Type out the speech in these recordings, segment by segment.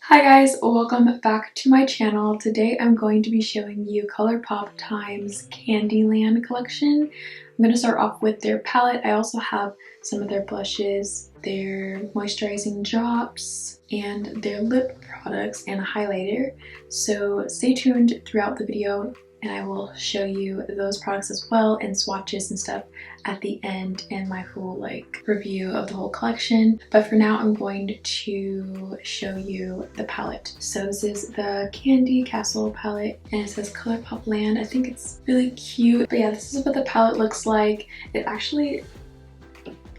Hi guys, welcome back to my channel. Today I'm going to be showing you ColourPop times CandyLand collection. I'm going to start off with their palette. I also have some of their blushes, their moisturizing drops, and their lip products and a highlighter. So stay tuned throughout the video and I will show you those products as well and swatches and stuff at the end and my full review of the whole collection. But for now I'm going to show you the palette. So this is the Candy Castle palette and it says ColourPop Land. I think it's really cute. But yeah, this is what the palette looks like. It actually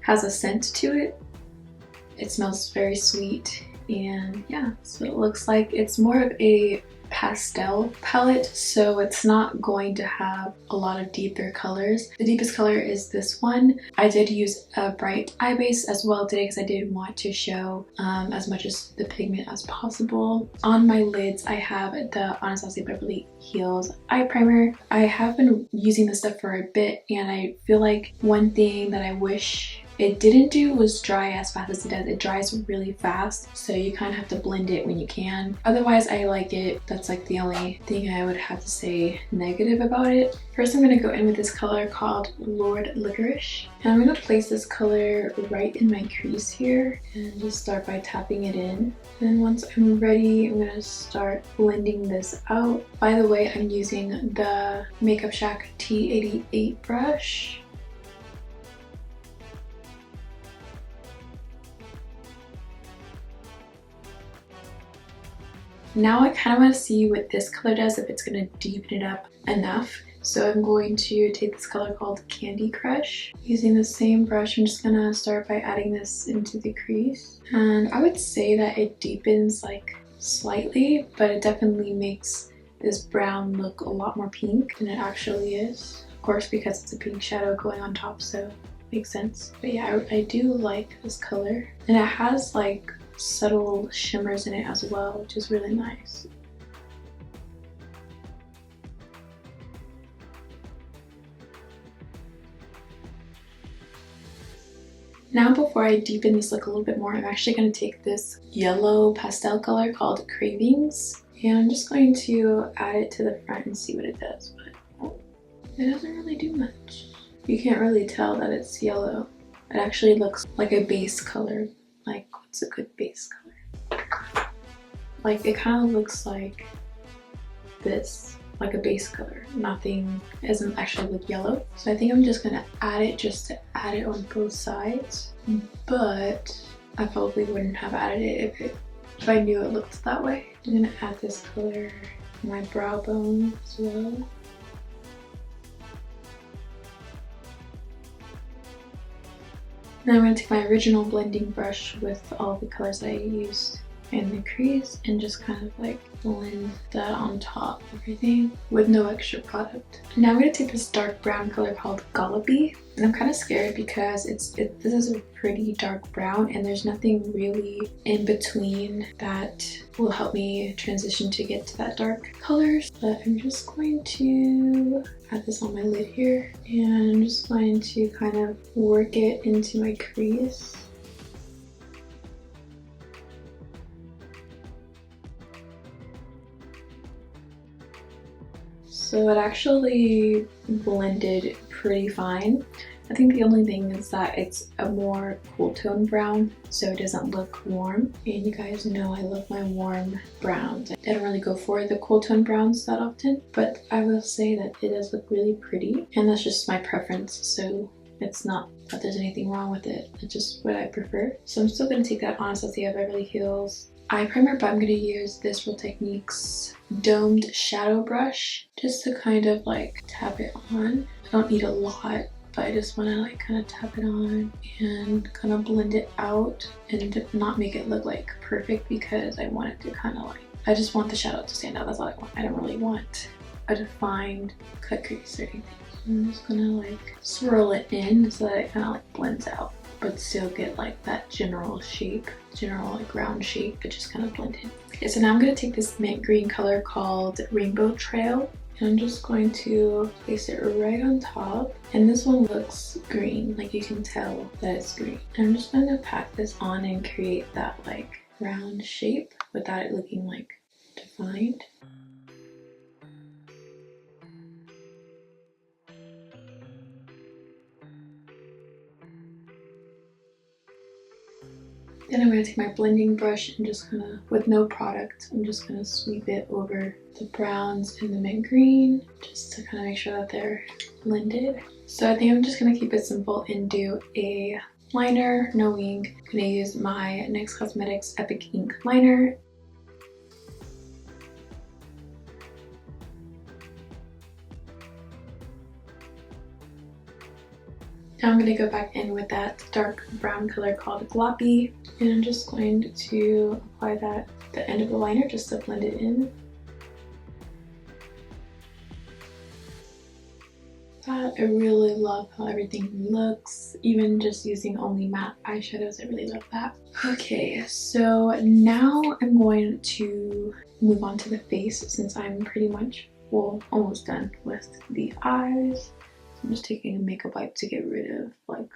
has a scent to it. It smells very sweet and yeah, that's what it looks like. It's more of a pastel palette, so it's not going to have a lot of deeper colors. The deepest color is this one. I did use a bright eye base as well today because I did want to show as much as the pigment as possible. On my lids I have the Anastasia Beverly Hills eye primer. I have been using this stuff for a bit and I feel like one thing that I wish it didn't do was dry as fast as it does. It dries really fast, so you kind of have to blend it when you can. Otherwise, I like it. That's like the only thing I would have to say negative about it. First, I'm going to go in with this color called Lord Licorice. And I'm going to place this color right in my crease here and just start by tapping it in. And once I'm ready, I'm going to start blending this out. By the way, I'm using the Makeup Shack T88 brush. Now I kind of want to see what this color does, if it's going to deepen it up enough. So I'm going to take this color called Candy Crush. Using the same brush, I'm just going to start by adding this into the crease. And I would say that it deepens like slightly, but it definitely makes this brown look a lot more pink than it actually is. Of course, because it's a pink shadow going on top, so makes sense. But yeah, I do like this color. And it has like subtle shimmers in it as well, which is really nice. Now before I deepen this look a little bit more, I'm actually going to take this yellow pastel color called Cravings and I'm just going to add it to the front and see what it does, but it doesn't really do much. You can't really tell that it's yellow. It actually looks like a base color. Like, what's a good base color? Like, it kind of looks like this, like a base color. Nothing doesn't actually look yellow. So I think I'm just gonna add it just to add it on both sides. But I probably wouldn't have added it if I knew it looked that way. I'm gonna add this color on my brow bone as well. Now I'm going to take my original blending brush with all the colors that I used in the crease and just kind of like blend that on top of everything with no extra product. Now I'm going to take this dark brown color called Gloppy, and I'm kind of scared because this is a pretty dark brown and there's nothing really in between that will help me transition to get to that dark color. But I'm just going to add this on my lid here and I'm just going to kind of work it into my crease. So it actually blended pretty fine. I think the only thing is that it's a more cool tone brown, so it doesn't look warm. And you guys know I love my warm browns. I don't really go for the cool tone browns that often, but I will say that it does look really pretty. And that's just my preference, so it's not that there's anything wrong with it. It's just what I prefer. So I'm still going to take that Anastasia Beverly Hills eye primer, but I'm going to use this Real Techniques domed shadow brush just to kind of like tap it on. I don't need a lot, but I just want to like kind of tap it on and kind of blend it out and not make it look like perfect because I want it to kind of like, I just want the shadow to stand out. That's all I want. I don't really want a defined cut crease or anything. I'm just gonna like swirl it in so that it kind of like blends out, but still get like that general shape, like round shape, but just kind of blend in. Okay, so now I'm gonna take this mint green color called Rainbow Trail and I'm just going to place it right on top. And this one looks green, like you can tell that it's green. And I'm just going to pack this on and create that like round shape without it looking like defined. Then I'm going to take my blending brush and just gonna, with no product, I'm just going to sweep it over the browns and the mint green just to kind of make sure that they're blended. So I think I'm just going to keep it simple and do a liner, no wing. I'm going to use my NYX Cosmetics Epic Ink liner. Now I'm going to go back in with that dark brown color called Gloppy, and I'm just going to apply that at the end of the liner just to blend it in. I really love how everything looks, even just using only matte eyeshadows. I really love that. Okay, so now I'm going to move on to the face since I'm pretty much, well, almost done with the eyes. I'm just taking a makeup wipe to get rid of like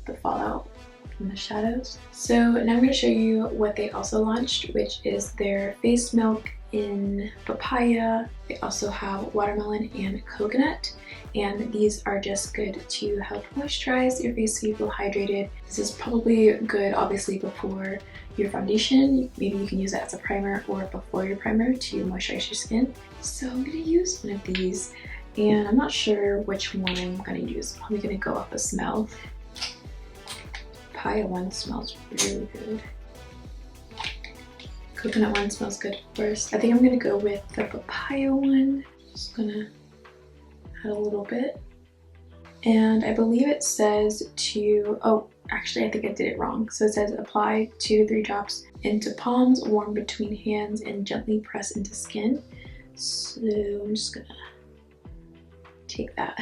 the fallout from the shadows. So now I'm going to show you what they also launched, which is their face milk in papaya. They also have watermelon and coconut, and these are just good to help moisturize your face so you feel hydrated. This is probably good obviously before your foundation. Maybe you can use it as a primer or before your primer to moisturize your skin. So I'm going to use one of these. And I'm not sure which one I'm going to use. I'm probably going to go off the smell. Papaya one smells really good. Coconut one smells good first. I think I'm going to go with the papaya one. Just going to add a little bit. And I believe it says to, oh, actually I think I did it wrong. So it says apply 2 to 3 drops into palms, warm between hands, and gently press into skin. So I'm just going to take that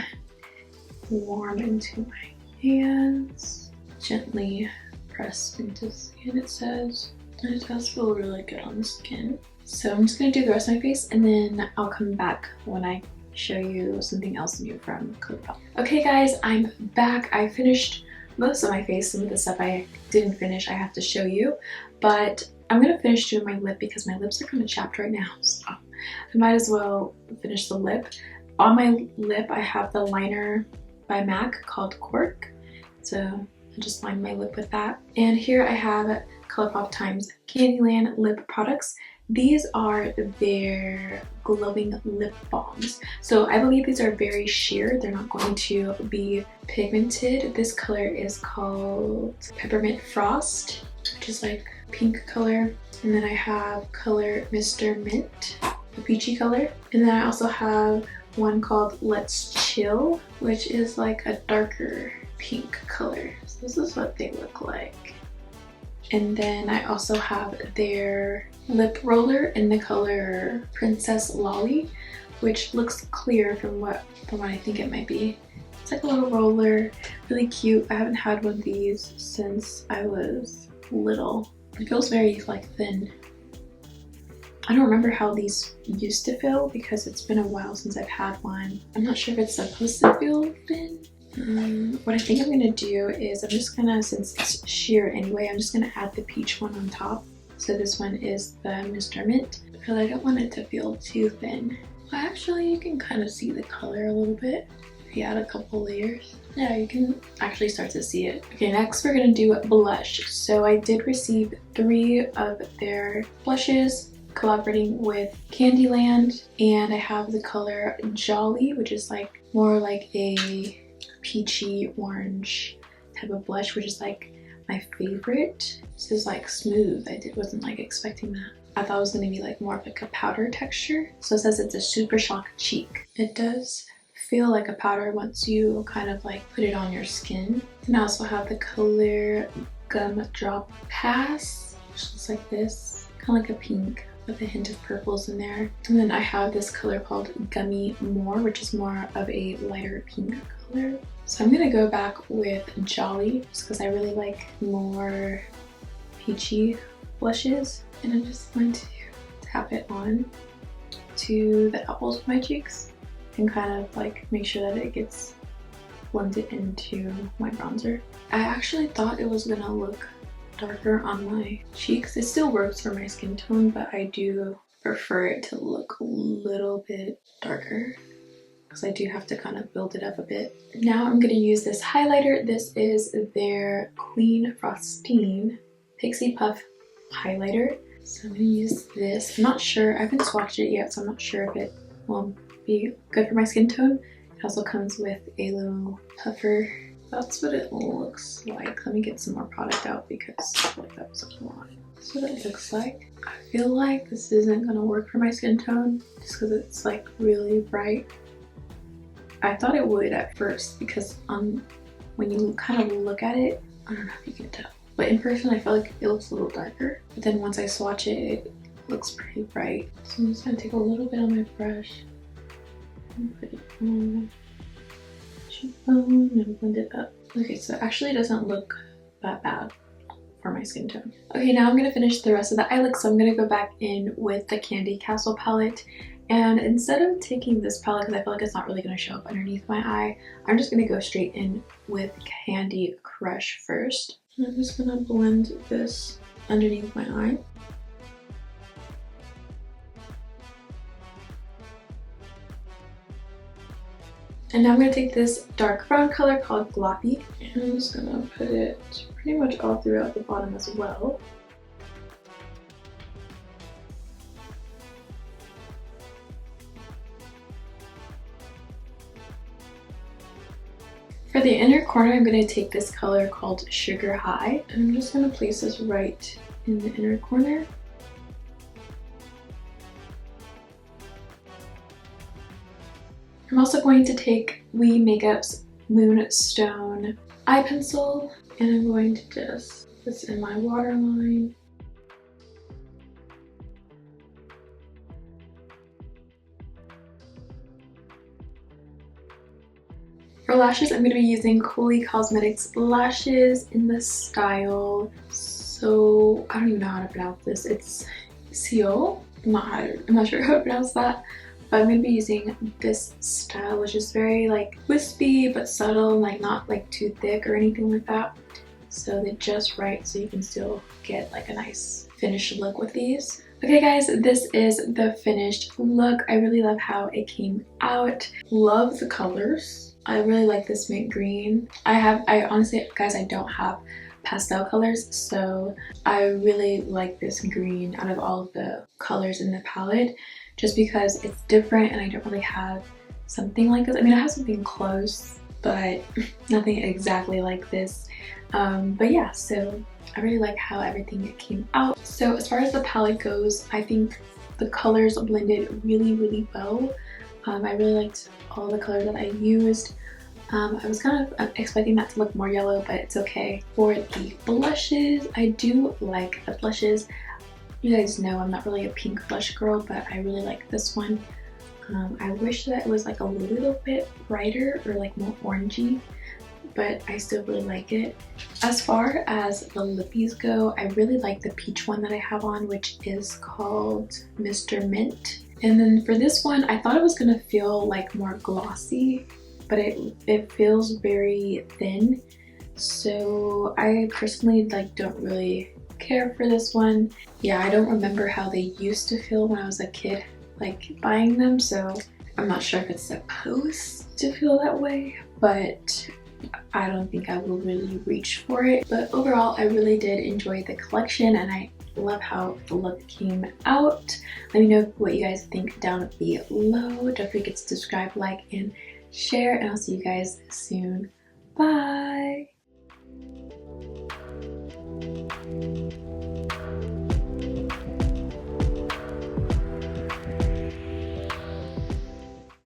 warm into my hands, gently press into skin, it says, and it does feel really good on the skin. So I'm just going to do the rest of my face and then I'll come back when I show you something else new from ColourPop. Okay guys, I'm back. I finished most of my face. Some of the stuff I didn't finish I have to show you, but I'm going to finish doing my lip because my lips are kind of chapped right now, so I might as well finish the lip. On my lip, I have the liner by MAC called Cork. So I just lined my lip with that. And here I have ColourPop Times CandyLand lip products. These are their glowing lip balms. So I believe these are very sheer. They're not going to be pigmented. This color is called Peppermint Frost, which is like pink color. And then I have color Mr. Mint, the peachy color. And then I also have one called Let's Chill, which is like a darker pink color. So this is what they look like. And then I also have their lip roller in the color Princess Lolly, which looks clear from what I think it might be. It's like a little roller, really cute. I haven't had one of these since I was little. It feels very like thin. I don't remember how these used to feel because it's been a while since I've had one. I'm not sure if it's supposed to feel thin. What I think I'm gonna do is I'm just gonna, since it's sheer anyway, I'm just gonna add the peach one on top. So this one is the Mr. Mint because I don't want it to feel too thin. Well, actually, you can kind of see the color a little bit if you add a couple layers. Yeah, you can actually start to see it. Okay, next we're gonna do blush. So I did receive 3 of their blushes, collaborating with CandyLand, and I have the color Jolly, which is like more like a peachy orange type of blush, which is like my favorite. This is like smooth. Wasn't like expecting that. I thought it was gonna be like more of like a powder texture. So it says it's a super shock cheek. It does feel like a powder once you kind of like put it on your skin. And I also have the color Gumdrop Pass, which looks like this, kind of like a pink with a hint of purples in there. And then I have this color called Gummy More, which is more of a lighter pink color. So I'm gonna go back with Jolly just because I really like more peachy blushes. And I'm just going to tap it on to the apples of my cheeks and kind of like make sure that it gets blended into my bronzer. I actually thought it was gonna look darker on my cheeks. It still works for my skin tone, but I do prefer it to look a little bit darker because I do have to kind of build it up a bit. Now I'm going to use this highlighter. This is their Queen Frostine Pixie Puff highlighter. So I'm going to use this. I'm not sure. I haven't swatched it yet, so I'm not sure if it will be good for my skin tone. It also comes with a little puffer. That's what it looks like. Let me get some more product out because I feel like that was a lot. That's what it looks like. I feel like this isn't going to work for my skin tone just because it's like really bright. I thought it would at first because when you kind of look at it, I don't know if you can tell, but in person I feel like it looks a little darker. But then once I swatch it, it looks pretty bright. So I'm just going to take a little bit on my brush and put it on my cheekbone and blend it up. Okay, so it actually doesn't look that bad for my skin tone. Okay, now I'm going to finish the rest of the eye look, so I'm going to go back in with the Candy Castle palette. And instead of taking this palette, because I feel like it's not really going to show up underneath my eye, I'm just going to go straight in with Candy Crush first. I'm just going to blend this underneath my eye. And now I'm going to take this dark brown color called Gloppy, and I'm just going to put it pretty much all throughout the bottom as well. For the inner corner, I'm going to take this color called Sugar High, and I'm just going to place this right in the inner corner. I'm also going to take We Makeup's Moonstone eye pencil, and I'm going to just put this in my waterline. For lashes, I'm going to be using Coley Cosmetics lashes in the style, so I don't even know how to pronounce this. It's Seuol. I'm not sure how to pronounce that, but I'm going to be using this style, which is very like wispy but subtle, like not like too thick or anything like that. So they're just right, so you can still get like a nice finished look with these. Okay guys, this is the finished look. I really love how it came out. Love the colors. I really like this mint green. I honestly, guys, I don't have pastel colors, so I really like this green out of all of the colors in the palette, just because it's different and I don't really have something like this. I mean, I have something close, but nothing exactly like this. But yeah, so I really like how everything came out. So as far as the palette goes, I think the colors blended really, really well. I really liked all the colors that I used. I was kind of expecting that to look more yellow, but it's okay. For the blushes, I do like the blushes. You guys know I'm not really a pink blush girl, but I really like this one. I wish that it was like a little bit brighter or like more orangey, but I still really like it. As far as the lippies go, I really like the peach one that I have on, which is called Mr. Mint. And then for this one, I thought it was gonna feel like more glossy, but it feels very thin. So I personally like don't really care for this one. Yeah, I don't remember how they used to feel when I was a kid, like buying them, so I'm not sure if it's supposed to feel that way, but I don't think I will really reach for it. But overall, I really did enjoy the collection, and I love how the look came out. Let me know what you guys think down below. Don't forget to subscribe, like, and share, and I'll see you guys soon. Bye!